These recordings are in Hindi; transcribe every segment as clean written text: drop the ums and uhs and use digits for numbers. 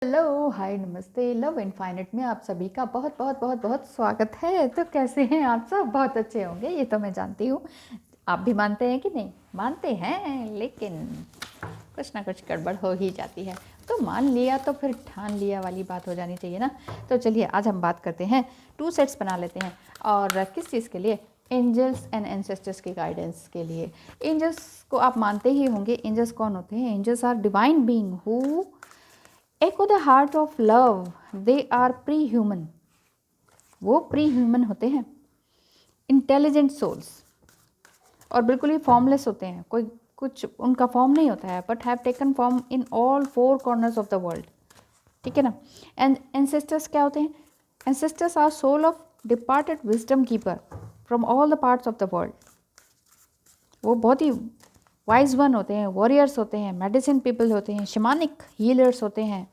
हेलो, हाय, नमस्ते। लव इनफाइनाइट में आप सभी का बहुत बहुत बहुत बहुत स्वागत है। तो कैसे हैं आप सब? बहुत अच्छे होंगे, ये तो मैं जानती हूँ। आप भी मानते हैं कि नहीं? मानते हैं, लेकिन कुछ ना कुछ गड़बड़ हो ही जाती है। तो मान लिया तो फिर ठान लिया वाली बात हो जानी चाहिए ना। तो चलिए आज हम बात करते हैं, 2 सेट्स बना लेते हैं। और किस चीज़ के लिए? एंजल्स एंड एंसेस्टर्स के गाइडेंस के लिए। एंजल्स को आप मानते ही होंगे। एंजल्स कौन होते हैं? Angels are divine being who echo the heart of love. They are pre-human. वो प्री ह्यूमन होते हैं, इंटेलिजेंट सोल्स, और बिल्कुल ही फॉर्मलेस होते हैं। कोई कुछ उनका फॉर्म नहीं होता है, but have taken form in all 4 corners of the world. ठीक है ना। एंड एंसेस्टर्स क्या होते हैं? Ancestors are soul of departed wisdom keeper from all the parts of the world. वो बहुत ही वाइज वन होते हैं, वॉरियर्स होते हैं, मेडिसिन पीपल होते हैं, शमानिक हीलर्स होते हैं,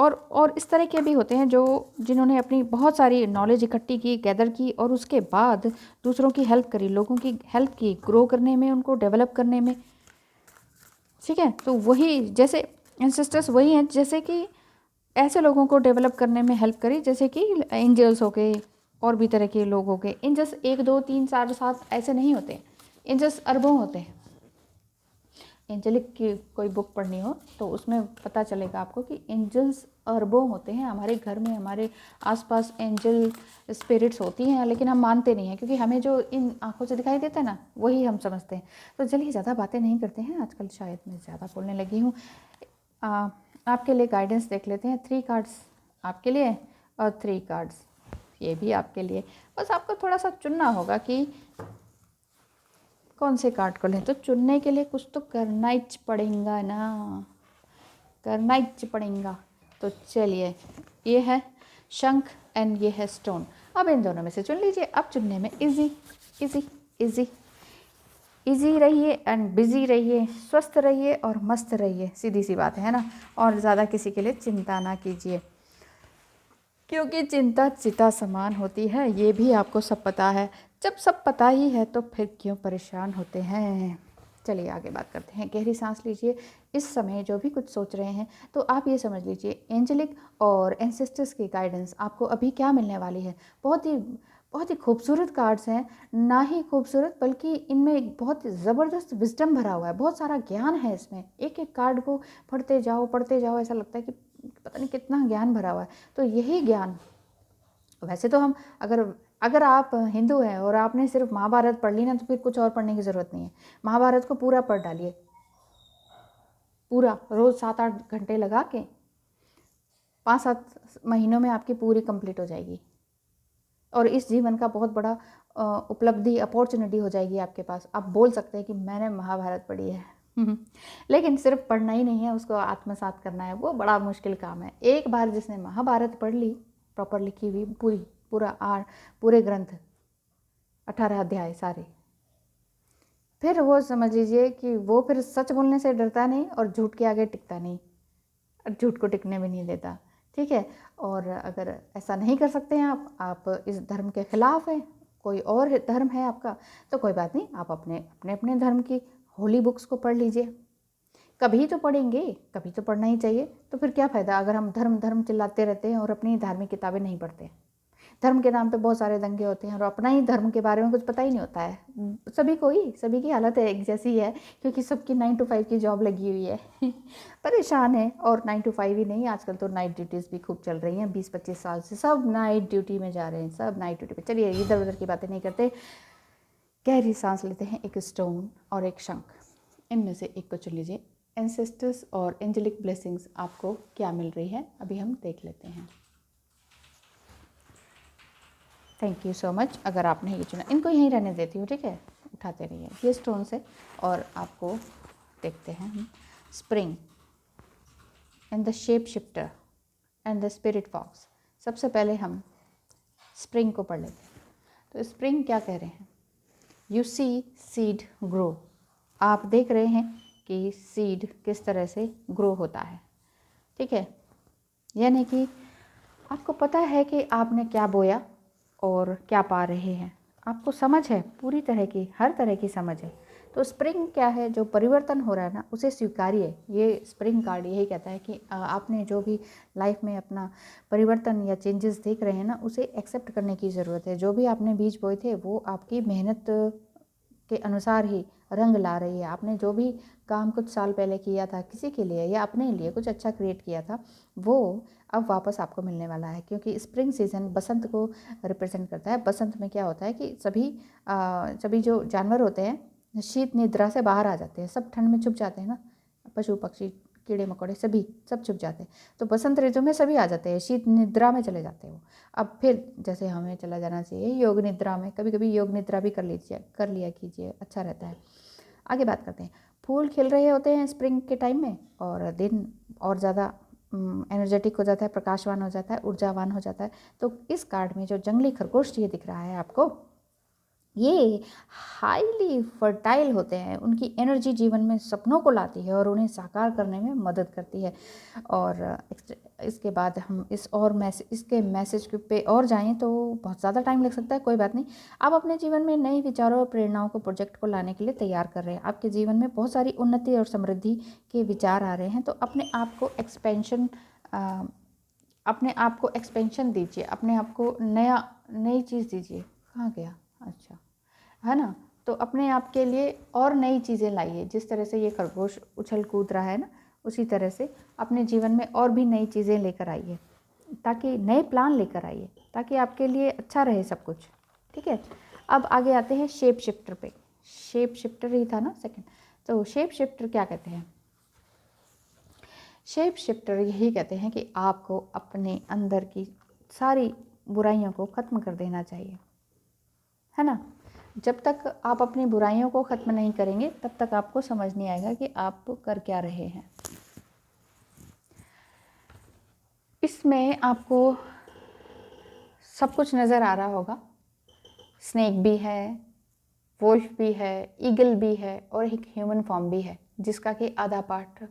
और इस तरह के भी होते हैं जो जिन्होंने अपनी बहुत सारी नॉलेज इकट्ठी की, गैदर की, और उसके बाद दूसरों की हेल्प करी, लोगों की हेल्प की, ग्रो करने में, उनको डेवलप करने में। ठीक है। तो वही जैसे एंसेस्टर्स वही हैं जैसे कि ऐसे लोगों को डेवलप करने में हेल्प करी, जैसे कि एंजल्स हो गए और भी तरह के लोग हो गए। एंजल्स 1 2 3 4 7 ऐसे नहीं होते। एंजल्स अरबों होते हैं। एंजलिक की कोई बुक पढ़नी हो तो उसमें पता चलेगा आपको कि एंजल्स अरबों होते हैं। हमारे घर में, हमारे आसपास एंजल स्पिरिट्स होती हैं, लेकिन हम मानते नहीं हैं, क्योंकि हमें जो इन आंखों से दिखाई देता है ना, वही हम समझते हैं। तो चलिए ज़्यादा बातें नहीं करते हैं, आजकल शायद मैं ज़्यादा बोलने लगी हूँ। आपके लिए गाइडेंस देख लेते हैं। 3 कार्ड्स आपके लिए और 3 कार्ड्स ये भी आपके लिए। बस आपको थोड़ा सा चुनना होगा कि कौन से कार्ड को लें। तो चुनने के लिए कुछ तो करना ही पड़ेगा ना, करना ही पड़ेगा। तो चलिए, ये है शंख एंड ये है स्टोन। अब इन दोनों में से चुन लीजिए। अब चुनने में इजी इजी इजी इजी रहिए एंड बिजी रहिए, स्वस्थ रहिए और मस्त रहिए। सीधी सी बात है ना। और ज़्यादा किसी के लिए चिंता ना कीजिए, क्योंकि चिंता चिता समान होती है। ये भी आपको सब पता है। जब सब पता ही है तो फिर क्यों परेशान होते हैं। चलिए आगे बात करते हैं। गहरी सांस लीजिए। इस समय जो भी कुछ सोच रहे हैं, तो आप ये समझ लीजिए एंजेलिक और एंसेस्टर्स की गाइडेंस आपको अभी क्या मिलने वाली है। बहुत ही खूबसूरत कार्ड्स हैं। ना ही खूबसूरत, बल्कि इनमें एक बहुत ज़बरदस्त विजडम भरा हुआ है। बहुत सारा ज्ञान है इसमें। एक एक कार्ड को पढ़ते जाओ, ऐसा लगता है कि पता नहीं कितना ज्ञान भरा हुआ है। तो यही ज्ञान, वैसे तो हम, अगर आप हिंदू हैं और आपने सिर्फ महाभारत पढ़ ली ना, तो फिर कुछ और पढ़ने की ज़रूरत नहीं है। महाभारत को पूरा पढ़ डालिए, पूरा, रोज़ 7 8 घंटे लगा के 5 7 महीनों में आपकी पूरी कंप्लीट हो जाएगी। और इस जीवन का बहुत बड़ा उपलब्धि, अपॉर्चुनिटी हो जाएगी आपके पास। आप बोल सकते हैं कि मैंने महाभारत पढ़ी है। लेकिन सिर्फ पढ़ना ही नहीं है, उसको आत्मसात करना है। वो बड़ा मुश्किल काम है। एक बार जिसने महाभारत पढ़ ली, प्रॉपर लिखी हुई पूरे ग्रंथ, 18 अध्याय सारे, फिर वो समझ लीजिए कि वो फिर सच बोलने से डरता नहीं और झूठ के आगे टिकता नहीं, और झूठ को टिकने भी नहीं देता। ठीक है। और अगर ऐसा नहीं कर सकते हैं आप इस धर्म के खिलाफ हैं, कोई और धर्म है आपका, तो कोई बात नहीं, आप अपने धर्म की होली बुक्स को पढ़ लीजिए। कभी तो पढ़ेंगे, कभी तो पढ़ना ही चाहिए। तो फिर क्या फ़ायदा अगर हम धर्म धर्म चिल्लाते रहते हैं और अपनी धार्मिक किताबें नहीं पढ़ते। धर्म के नाम पे बहुत सारे दंगे होते हैं और अपना ही धर्म के बारे में कुछ पता ही नहीं होता है। सभी की हालत है एक जैसी है, क्योंकि सबकी 9 to 5 की जॉब लगी हुई है। परेशान है। और 9 to 5 ही नहीं, आजकल तो नाइट ड्यूटीज़ भी खूब चल रही हैं। 20 25 साल से सब नाइट ड्यूटी में जा रहे हैं, सब नाइट ड्यूटी पे। चलिए इधर उधर की बातें नहीं करते, गहरी सांस लेते हैं। एक स्टोन और एक शंख, इनमें से एक को चुन लीजिए। एंसेस्टर्स और एंजेलिक ब्लेसिंग्स आपको क्या मिल रही है, अभी हम देख लेते हैं। Thank you so much. अगर आपने ये चुना, इनको यहीं रहने देती हूँ, ठीक है, उठाते रहिए ये स्टोन से। और आपको देखते हैं हम। Spring and the shape shifter and the spirit fox. सबसे पहले हम स्प्रिंग को पढ़ लेते हैं। तो स्प्रिंग क्या कह रहे हैं? You see seed grow. आप देख रहे हैं कि सीड किस तरह से ग्रो होता है। ठीक है। यानी कि आपको पता है कि आपने क्या बोया और क्या पा रहे हैं। आपको समझ है, पूरी तरह की, हर तरह की समझ है। तो स्प्रिंग क्या है, जो परिवर्तन हो रहा है ना उसे स्वीकारिए। ये स्प्रिंग कार्ड यही कहता है कि आपने जो भी लाइफ में अपना परिवर्तन या चेंजेस देख रहे हैं ना, उसे एक्सेप्ट करने की ज़रूरत है। जो भी आपने बीज बोए थे वो आपकी मेहनत के अनुसार ही रंग ला रही है। आपने जो भी काम कुछ साल पहले किया था किसी के लिए या अपने लिए कुछ अच्छा क्रिएट किया था, वो अब वापस आपको मिलने वाला है। क्योंकि स्प्रिंग सीज़न बसंत को रिप्रेजेंट करता है। बसंत में क्या होता है कि सभी जो जानवर होते हैं शीत निद्रा से बाहर आ जाते हैं, सब ठंड में छुप जाते हैं ना, पशु पक्षी कीड़े मकोड़े सब छुप जाते हैं। तो बसंत ऋतु में सभी आ जाते हैं, शीत निद्रा में चले जाते हैं वो। अब फिर जैसे हमें चला जाना चाहिए योग निद्रा में, कभी कभी योग निद्रा भी कर लिया कीजिए, अच्छा रहता है। आगे बात करते हैं। फूल खिल रहे होते हैं स्प्रिंग के टाइम में और दिन और ज़्यादा एनर्जेटिक हो जाता है, प्रकाशवान हो जाता है, ऊर्जावान हो जाता है। तो इस कार्ड में जो जंगली खरगोश ये दिख रहा है आपको, ये हाईली फर्टाइल होते हैं। उनकी एनर्जी जीवन में सपनों को लाती है और उन्हें साकार करने में मदद करती है। और इसके बाद हम इसके मैसेज पे और जाएं तो बहुत ज़्यादा टाइम लग सकता है, कोई बात नहीं। आप अपने जीवन में नए विचारों और प्रेरणाओं को प्रोजेक्ट को लाने के लिए तैयार कर रहे हैं। आपके जीवन में बहुत सारी उन्नति और समृद्धि के विचार आ रहे हैं। तो अपने आप को एक्सपेंशन दीजिए, अपने आप को नई चीज़ दीजिए। कहाँ गया? अच्छा, है ना। तो अपने आप के लिए और नई चीज़ें लाइए। जिस तरह से ये खरगोश उछल कूद रहा है ना, उसी तरह से अपने जीवन में और भी नई चीज़ें लेकर आइए, ताकि नए प्लान लेकर आइए, ताकि आपके लिए अच्छा रहे सब कुछ। ठीक है, अब आगे आते हैं शेप शिफ्टर पे। शेप शिफ्टर ही था ना सेकंड। तो शेप शिफ्टर क्या कहते हैं? शेप शिफ्टर यही कहते हैं कि आपको अपने अंदर की सारी बुराइयों को ख़त्म कर देना चाहिए, है ना। जब तक आप अपनी बुराइयों को ख़त्म नहीं करेंगे तब तक आपको समझ नहीं आएगा कि आप कर क्या रहे हैं। इसमें आपको सब कुछ नज़र आ रहा होगा। स्नेक भी है, वोल्फ भी है, ईगल भी है और एक ह्यूमन फॉर्म भी है, जिसका कि आधा पार्ट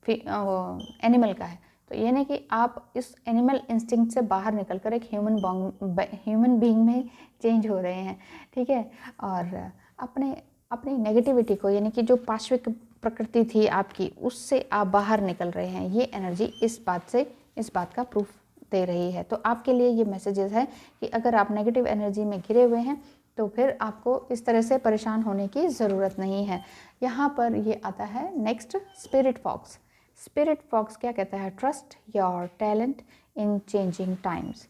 एनिमल का है। तो ये नहीं कि आप इस एनिमल इंस्टिंक्ट से बाहर निकलकर एक ह्यूमन बीइंग में चेंज हो रहे हैं। ठीक है, और अपनी नेगेटिविटी को, यानी कि जो पाश्विक प्रकृति थी आपकी, उससे आप बाहर निकल रहे हैं। ये एनर्जी इस बात का प्रूफ दे रही है। तो आपके लिए ये मैसेजेस है कि अगर आप नेगेटिव एनर्जी में घिरे हुए हैं तो फिर आपको इस तरह से परेशान होने की ज़रूरत नहीं है। यहाँ पर ये आता है next, spirit fox. Spirit fox क्या कहता है? Trust your talent in changing times.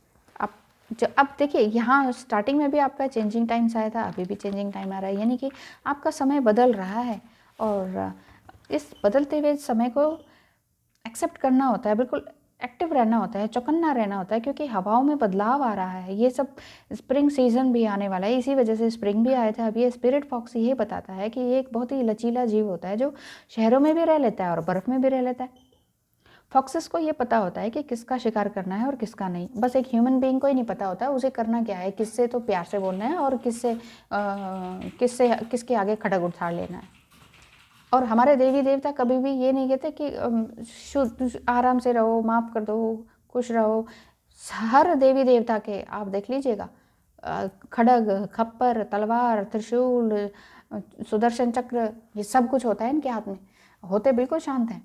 अब देखिए, यहाँ स्टार्टिंग में भी आपका चेंजिंग टाइम्स आया था, अभी भी चेंजिंग टाइम आ रहा है, यानी कि आपका समय बदल रहा है और इस बदलते हुए समय को एक्सेप्ट करना होता है, बिल्कुल एक्टिव रहना होता है, चौकन्ना रहना होता है, क्योंकि हवाओं में बदलाव आ रहा है। ये सब स्प्रिंग सीजन भी आने वाला है, इसी वजह से स्प्रिंग भी आया था। अब ये स्पिरिट फॉक्स ये बताता है कि ये एक बहुत ही लचीला जीव होता है जो शहरों में भी रह लेता है और बर्फ़ में भी रह लेता है। फॉक्सेस को ये पता होता है कि किसका शिकार करना है और किसका नहीं। बस एक ह्यूमन बीइंग को ही नहीं पता होता है उसे करना क्या है, किससे तो प्यार से बोलना है और किसके आगे खड़ग उठा लेना है। और हमारे देवी देवता कभी भी ये नहीं कहते कि शुद्ध आराम से रहो, माफ़ कर दो, खुश रहो। हर देवी देवता के आप देख लीजिएगा, खड़ग, खप्पर, तलवार, त्रिशूल, सुदर्शन चक्र, ये सब कुछ होता है इनके हाथ में। होते बिल्कुल शांत हैं,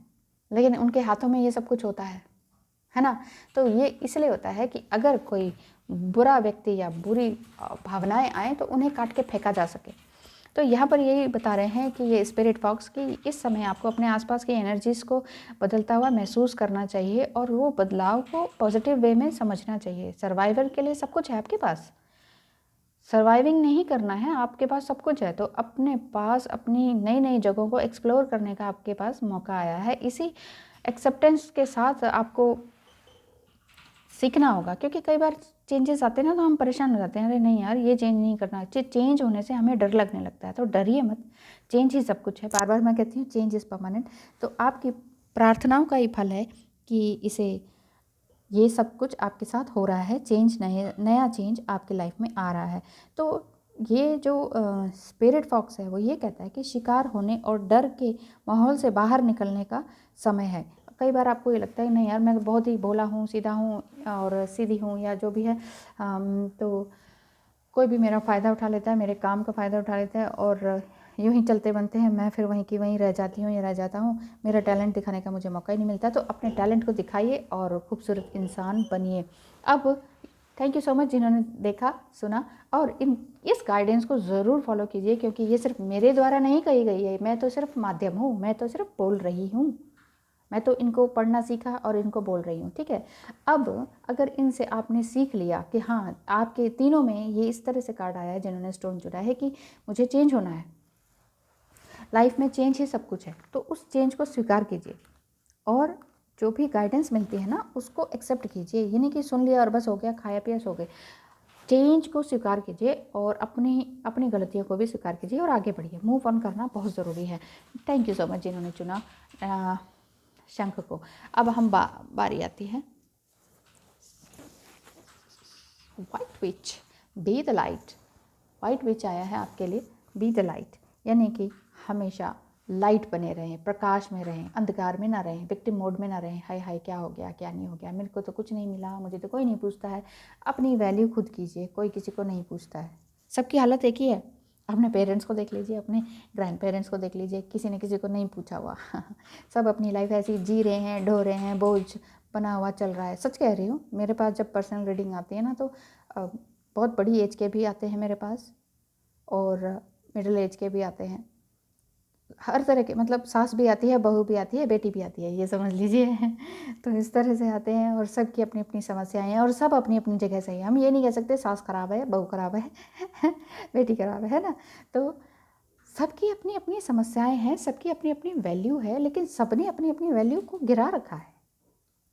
लेकिन उनके हाथों में ये सब कुछ होता है ना। तो ये इसलिए होता है कि अगर कोई बुरा व्यक्ति या बुरी भावनाएं आए तो उन्हें काट के फेंका जा सके। तो यहाँ पर यही बता रहे हैं कि ये स्पिरिट फॉक्स की इस समय आपको अपने आसपास की एनर्जीज़ को बदलता हुआ महसूस करना चाहिए और वो बदलाव को पॉजिटिव वे में समझना चाहिए। सर्वाइवल के लिए सब कुछ है आपके पास, सर्वाइविंग नहीं करना है, आपके पास सब कुछ है। तो अपने पास अपनी नई नई जगहों को एक्सप्लोर करने का आपके पास मौका आया है। इसी एक्सेप्टेंस के साथ आपको सीखना होगा, क्योंकि कई बार चेंजेस आते हैं ना तो हम परेशान हो जाते हैं, अरे नहीं यार ये चेंज नहीं करना। चेंज होने से हमें डर लगने लगता है। तो डरिए मत, चेंज ही सब कुछ है। बार बार मैं कहती हूँ चेंज इज़ परमानेंट। तो आपकी प्रार्थनाओं का ही फल है कि ये सब कुछ आपके साथ हो रहा है, नया चेंज आपकी लाइफ में आ रहा है। तो ये जो स्पिरिट फॉक्स है वो ये कहता है कि शिकार होने और डर के माहौल से बाहर निकलने का समय है। कई बार आपको ये लगता है नहीं यार मैं बहुत ही भोला हूँ, सीधा हूँ और सीधी हूँ या जो भी है, तो कोई भी मेरा फ़ायदा उठा लेता है, मेरे काम का फ़ायदा उठा लेता है और यूँ ही चलते बनते हैं, मैं फिर वहीं की वहीं रह जाती हूँ या रह जाता हूँ। मेरा टैलेंट दिखाने का मुझे मौका ही नहीं मिलता। तो अपने टैलेंट को दिखाइए और खूबसूरत इंसान बनिए। अब थैंक यू सो मच जिन्होंने देखा, सुना, और इस गाइडेंस को ज़रूर फॉलो कीजिए, क्योंकि ये सिर्फ मेरे द्वारा नहीं कही गई है। मैं तो सिर्फ माध्यम हूँ, मैं तो सिर्फ बोल रही हूँ, मैं तो इनको पढ़ना सीखा और इनको बोल रही हूँ, ठीक है। अब अगर इनसे आपने सीख लिया कि हाँ, आपके तीनों में ये इस तरह से कार्ड आया है, जिन्होंने स्टोन चुना है कि मुझे चेंज होना है, लाइफ में चेंज ही सब कुछ है, तो उस चेंज को स्वीकार कीजिए और जो भी गाइडेंस मिलती है ना, उसको एक्सेप्ट कीजिए। ये नहीं कि सुन लिया और बस हो गया, खाया पिया सो गए। चेंज को स्वीकार कीजिए और अपनी गलतियों को भी स्वीकार कीजिए और आगे बढ़िए। मूव ऑन करना बहुत ज़रूरी है। थैंक यू सो मच जिन्होंने चुना शंख को। अब हम बारी आती है white witch, be the light. White witch आया है आपके लिए, बी द लाइट, यानी कि हमेशा लाइट बने रहें, प्रकाश में रहें, अंधकार में ना रहें, विक्टिम मोड में ना रहें। हाय हाय क्या हो गया, क्या नहीं हो गया, मेरे को तो कुछ नहीं मिला, मुझे तो कोई नहीं पूछता है। अपनी वैल्यू खुद कीजिए, कोई किसी को नहीं पूछता है। सबकी हालत एक ही है। अपने पेरेंट्स को देख लीजिए, अपने ग्रैंड पेरेंट्स को देख लीजिए, किसी ने किसी को नहीं पूछा हुआ सब अपनी लाइफ ऐसी जी रहे हैं, ढो रहे हैं, बोझ बना हुआ चल रहा है। सच कह रही हूँ, मेरे पास जब पर्सनल रीडिंग आती है ना, तो बहुत बड़ी एज के भी आते हैं मेरे पास और मिडिल एज के भी आते हैं, हर तरह के, मतलब सास भी आती है, बहू भी आती है, बेटी भी आती है, ये समझ लीजिए तो इस तरह से आते हैं और सबकी अपनी अपनी समस्याएं हैं और सब अपनी अपनी जगह सही है। हम ये नहीं कह सकते सास खराब है, बहू खराब है बेटी खराब है ना। तो सबकी अपनी अपनी समस्याएं हैं, सबकी अपनी अपनी वैल्यू है, लेकिन सबने अपनी अपनी वैल्यू को गिरा रखा है।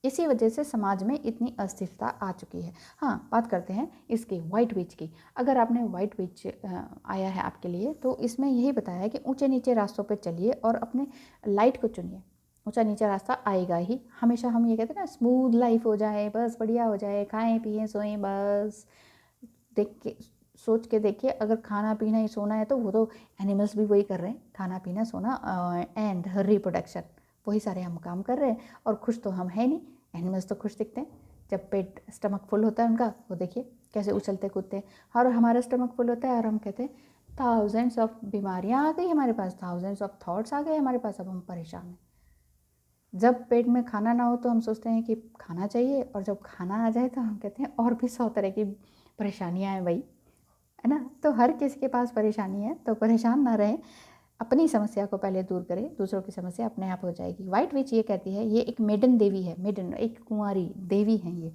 इसी वजह से समाज में इतनी अस्थिरता आ चुकी है। हाँ, बात करते हैं इसकी वाइट विच की। अगर आपने वाइट विच आया है आपके लिए, तो इसमें यही बताया है कि ऊंचे नीचे रास्तों पर चलिए और अपने लाइट को चुनिए। ऊंचा नीचा रास्ता आएगा ही हमेशा। हम ये कहते हैं ना, स्मूथ लाइफ हो जाए, बस बढ़िया हो जाए, खाएं पिएं सोएं बस। देख के सोच के देखिए, अगर खाना पीना ही सोना है तो वो तो एनिमल्स भी वही कर रहे हैं, खाना पीना सोना एंड रिप्रोडक्शन, वही सारे हम काम कर रहे हैं और खुश तो हम हैं नहीं। एनिमल्स तो खुश दिखते हैं जब पेट स्टमक फुल होता है उनका, वो देखिए कैसे उछलते कूदते हैं। और हमारा स्टमक फुल होता है और हम कहते हैं थाउजेंड्स ऑफ बीमारियां आ गई हमारे पास, थाउजेंड्स ऑफ थॉट्स आ गए हमारे पास, अब हम परेशान हैं। जब पेट में खाना ना हो तो हम सोचते हैं कि खाना चाहिए, और जब खाना आ जाए तो हम कहते हैं और भी 100 तरह की परेशानियां हैं भाई, है ना। तो हर किसी के पास परेशानी है, तो परेशान ना रहें, अपनी समस्या को पहले दूर करें, दूसरों की समस्या अपने आप हो जाएगी। वाइट विच ये कहती है, ये एक मेडन देवी है, मेडन एक कुंवारी देवी है। ये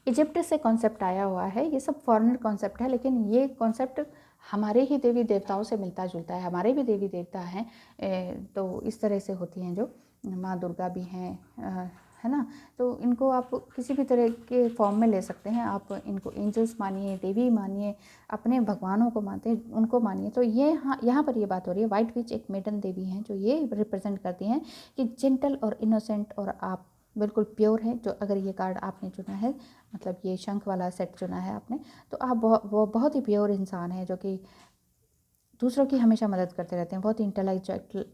इजिप्ट से कॉन्सेप्ट आया हुआ है, ये सब फॉरेनर कॉन्सेप्ट है, लेकिन ये कॉन्सेप्ट हमारे ही देवी देवताओं से मिलता जुलता है। हमारे भी देवी देवता हैं, तो इस तरह से होती हैं, जो माँ दुर्गा भी हैं, है ना। तो इनको आप किसी भी तरह के फॉर्म में ले सकते हैं। आप इनको एंजल्स मानिए, देवी मानिए, अपने भगवानों को मानते हैं उनको मानिए। तो ये यहाँ पर ये बात हो रही है, वाइट विच एक मेडन देवी हैं, जो ये रिप्रेजेंट करती हैं कि जेंटल और इनोसेंट और आप बिल्कुल प्योर हैं। जो अगर ये कार्ड आपने चुना है, मतलब ये शंख वाला सेट चुना है आपने, तो आप वो बहुत ही प्योर इंसान है, जो कि दूसरों की हमेशा मदद करते रहते हैं, बहुत ही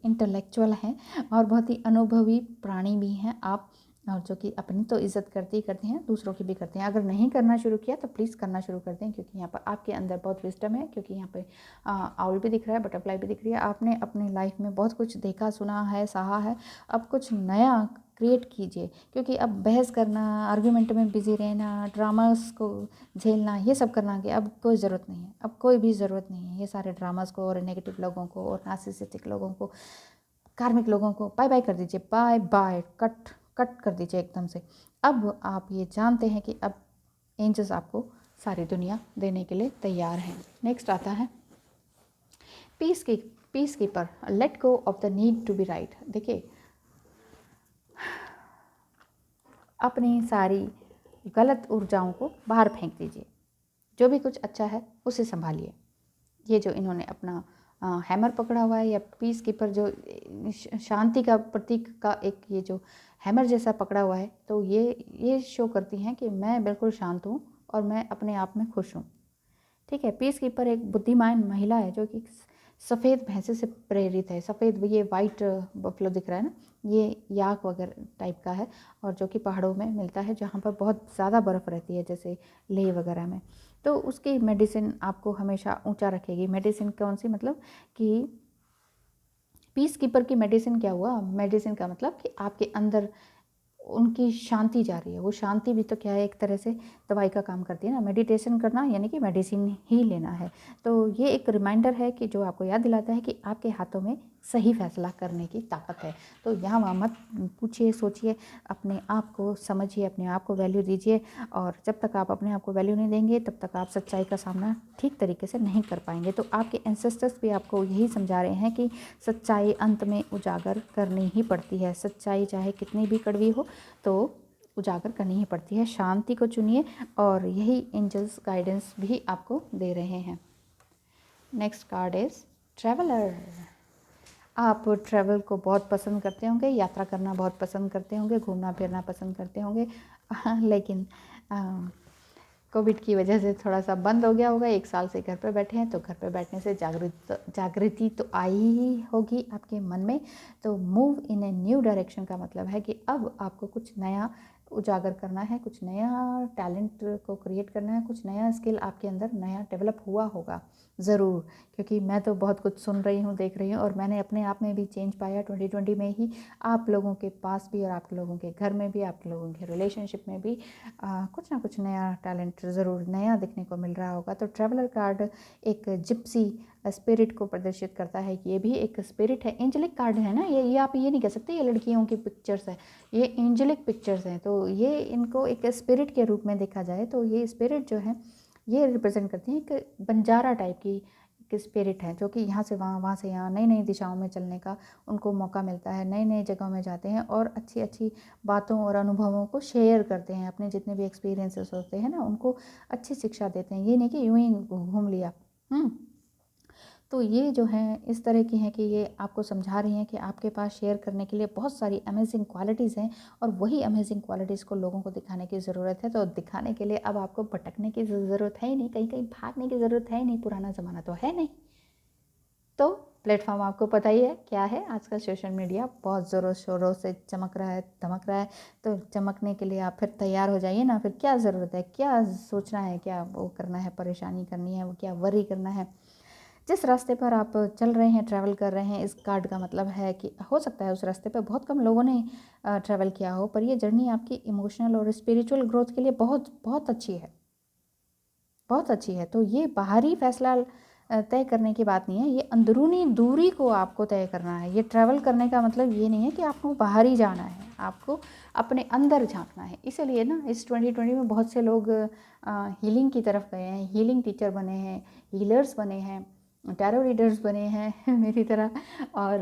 इंटेलेक्चुअल हैं और बहुत ही अनुभवी प्राणी भी हैं आप, और जो कि अपनी तो इज़्ज़त करते ही करते हैं, दूसरों की भी करते हैं। अगर नहीं करना शुरू किया तो प्लीज़ करना शुरू कर दें, क्योंकि यहाँ पर आपके अंदर बहुत विस्डम है। क्योंकि यहाँ पे आउल भी दिख रहा है, बटरफ्लाई भी दिख रही है। आपने अपनी लाइफ में बहुत कुछ देखा, सुना है, सहा है। अब कुछ नया क्रिएट कीजिए, क्योंकि अब बहस करना, आर्ग्यूमेंट में बिजी रहना, ड्रामास को झेलना, ये सब करना कि अब कोई ज़रूरत नहीं है, अब कोई भी ज़रूरत नहीं है। ये सारे ड्रामास को और नेगेटिव लोगों को और नार्सिसिस्टिक लोगों को, कार्मिक लोगों को बाय बाय कर दीजिए, बाय बाय, कट कट कर दीजिए एकदम से। अब आप ये जानते हैं कि अब एंजल्स आपको सारी दुनिया देने के लिए तैयार हैं। नेक्स्ट आता है peace keeper, let go of the need to be right. देखिए, अपनी सारी गलत ऊर्जाओं को बाहर फेंक दीजिए, जो भी कुछ अच्छा है उसे संभालिए। ये जो इन्होंने अपना हैमर पकड़ा हुआ है, या पीस कीपर जो शांति का प्रतीक का एक ये जो हैमर जैसा पकड़ा हुआ है, तो ये शो करती हैं कि मैं बिल्कुल शांत हूँ और मैं अपने आप में खुश हूँ। ठीक है, पीस कीपर एक बुद्धिमान महिला है, जो कि सफ़ेद भैंसे से प्रेरित है। सफ़ेद, ये वाइट बफलो दिख रहा है ना, ये याक वगैरह टाइप का है, और जो कि पहाड़ों में मिलता है, जहाँ पर बहुत ज़्यादा बर्फ़ रहती है, जैसे लेह वगैरह में। तो उसकी मेडिसिन आपको हमेशा ऊंचा रखेगी। मेडिसिन कौन सी, मतलब कि पीस कीपर की मेडिसिन क्या हुआ, मेडिसिन का मतलब कि आपके अंदर उनकी शांति जा रही है। वो शांति भी तो क्या है, एक तरह से दवाई का काम करती है ना। मेडिटेशन करना यानी कि मेडिसिन ही लेना है। तो ये एक रिमाइंडर है कि जो आपको याद दिलाता है कि आपके हाथों में सही फैसला करने की ताकत है। तो यहाँ वहाँ मत पूछिए, सोचिए, अपने आप को समझिए, अपने आप को वैल्यू दीजिए। और जब तक आप अपने आप को वैल्यू नहीं देंगे तब तक आप सच्चाई का सामना ठीक तरीके से नहीं कर पाएंगे। तो आपके एंसेस्टर्स भी आपको यही समझा रहे हैं कि सच्चाई अंत में उजागर करनी ही पड़ती है। सच्चाई चाहे कितनी भी कड़वी हो तो उजागर करनी ही पड़ती है। शांति को चुनिए, और यही एंजल्स गाइडेंस भी आपको दे रहे हैं। Next card is traveller. आप ट्रैवल को बहुत पसंद करते होंगे, यात्रा करना बहुत पसंद करते होंगे, घूमना फिरना पसंद करते होंगे, लेकिन कोविड की वजह से थोड़ा सा बंद हो गया होगा। 1 साल से घर पर बैठे हैं, तो घर पर बैठने से जागृति तो आई ही होगी आपके मन में। तो move in a new direction का मतलब है कि अब आपको कुछ नया उजागर करना है, कुछ नया टैलेंट को क्रिएट करना है, कुछ नया स्किल आपके अंदर नया डेवलप हुआ होगा ज़रूर। क्योंकि मैं तो बहुत कुछ सुन रही हूँ, देख रही हूँ, और मैंने अपने आप में भी चेंज पाया 2020 में ही। आप लोगों के पास भी, और आप लोगों के घर में भी, आप लोगों के रिलेशनशिप में भी कुछ ना कुछ नया टैलेंट ज़रूर नया देखने को मिल रहा होगा। तो ट्रैवलर कार्ड एक जिप्सी स्पिरिट को प्रदर्शित करता है कि ये भी एक स्पिरिट है। एंजेलिक कार्ड है ना ये आप ये नहीं कह सकते ये लड़कियों की पिक्चर्स है, ये एंजेलिक पिक्चर्स हैं। तो ये इनको एक स्पिरिट के रूप में देखा जाए तो ये स्पिरिट जो है ये रिप्रेजेंट करती हैं एक बंजारा टाइप की एक स्पिरिट है, जो कि यहाँ से वहाँ, वहाँ से यहाँ नई नई दिशाओं में चलने का उनको मौका मिलता है। नई नई जगहों में जाते हैं और अच्छी अच्छी बातों और अनुभवों को शेयर करते हैं। अपने जितने भी एक्सपीरियंसेस होते हैं ना, उनको अच्छी शिक्षा देते हैं। ये नहीं कि यूँ ही घूम लिया। तो ये जो हैं इस तरह की हैं कि ये आपको समझा रही हैं कि आपके पास शेयर करने के लिए बहुत सारी अमेजिंग क्वालिटीज़ हैं, और वही अमेजिंग क्वालिटीज़ को लोगों को दिखाने की ज़रूरत है। तो दिखाने के लिए अब आपको भटकने की ज़रूरत है ही नहीं, कहीं कहीं भागने की ज़रूरत है ही नहीं, पुराना ज़माना तो है नहीं। तो प्लेटफॉर्म आपको पता ही है क्या है। आजकल सोशल मीडिया बहुत ज़ोरों शोरों से चमक रहा है, धमक रहा है। तो चमकने के लिए आप फिर तैयार हो जाइए ना। फिर क्या ज़रूरत है, क्या सोचना है, क्या वो करना है, परेशानी करनी है, वो क्या वरी करना है। जिस रास्ते पर आप चल रहे हैं, ट्रैवल कर रहे हैं, इस कार्ड का मतलब है कि हो सकता है उस रास्ते पर बहुत कम लोगों ने ट्रैवल किया हो, पर ये जर्नी आपकी इमोशनल और स्पिरिचुअल ग्रोथ के लिए बहुत बहुत अच्छी है, बहुत अच्छी है। तो ये बाहरी फैसला तय करने की बात नहीं है, ये अंदरूनी दूरी को आपको तय करना है। ये ट्रैवल करने का मतलब ये नहीं है कि आपको बाहर ही जाना है, आपको अपने अंदर झांकना है। इसीलिए ना इस 2020 में बहुत से लोग हीलिंग की तरफ गए हैं, हीलिंग टीचर बने हैं, हीलर्स बने हैं, टैरो रीडर्स बने हैं मेरी तरह। और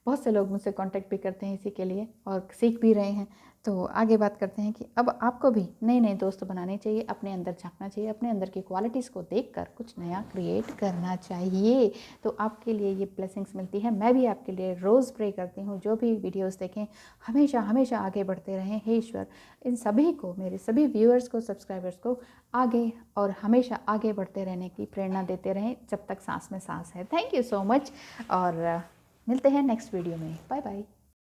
बहुत से लोग मुझसे कांटेक्ट भी करते हैं इसी के लिए, और सीख भी रहे हैं। तो आगे बात करते हैं कि अब आपको भी नए नए दोस्त बनाने चाहिए, अपने अंदर झांकना चाहिए, अपने अंदर की क्वालिटीज़ को देखकर कुछ नया क्रिएट करना चाहिए। तो आपके लिए ये ब्लेसिंग्स मिलती है। मैं भी आपके लिए रोज़ प्रे करती हूँ, जो भी वीडियोस देखें हमेशा हमेशा आगे बढ़ते रहें। हे ईश्वर, इन सभी को, मेरे सभी व्यूअर्स को, सब्सक्राइबर्स को आगे और हमेशा आगे बढ़ते रहने की प्रेरणा देते रहें जब तक सांस में सांस है। थैंक यू सो मच, और मिलते हैं नेक्स्ट वीडियो में। Bye bye.